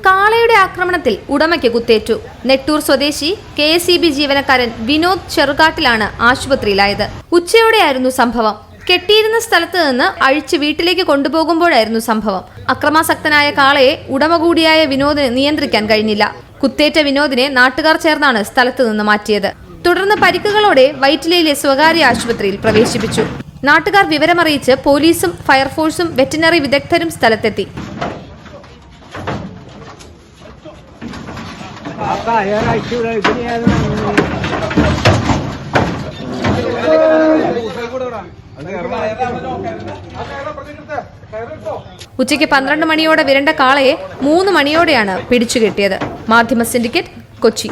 കാളയുടെ ആക്രമണത്തിൽ ഉടമയ്ക്ക് കുത്തേറ്റു. നെട്ടൂർ സ്വദേശി KSEB ജീവനക്കാരൻ വിനോദ് ചെറുകാട്ടിലാണ് ആശുപത്രിയിലായത്. ഉച്ചയോടെയായിരുന്നു സംഭവം. കെട്ടിയിരുന്ന സ്ഥലത്ത് നിന്ന് അഴിച്ച് വീട്ടിലേക്ക് കൊണ്ടുപോകുമ്പോഴായിരുന്നു സംഭവം. അക്രമാസക്തനായ കാളയെ ഉടമ കൂടിയായ വിനോദിന് നിയന്ത്രിക്കാൻ കഴിഞ്ഞില്ല. കുത്തേറ്റ വിനോദിനെ നാട്ടുകാർ ചേർന്നാണ് സ്ഥലത്ത് നിന്ന് മാറ്റിയത്. തുടർന്ന് പരിക്കുകളോടെ വൈറ്റിലയിലെ സ്വകാര്യ ആശുപത്രിയിൽ പ്രവേശിപ്പിച്ചു. നാട്ടുകാർ വിവരമറിയിച്ച് പോലീസും ഫയർഫോഴ്സും വെറ്റിനറി വിദഗ്ധരും സ്ഥലത്തെത്തി. ഉച്ചയ്ക്ക് 12 മണിയോടെ വിരണ്ട കാളയെ 3 മണിയോടെയാണ് പിടിച്ചുകെട്ടിയത്. മാധ്യമ സിൻഡിക്കേറ്റ്, കൊച്ചി.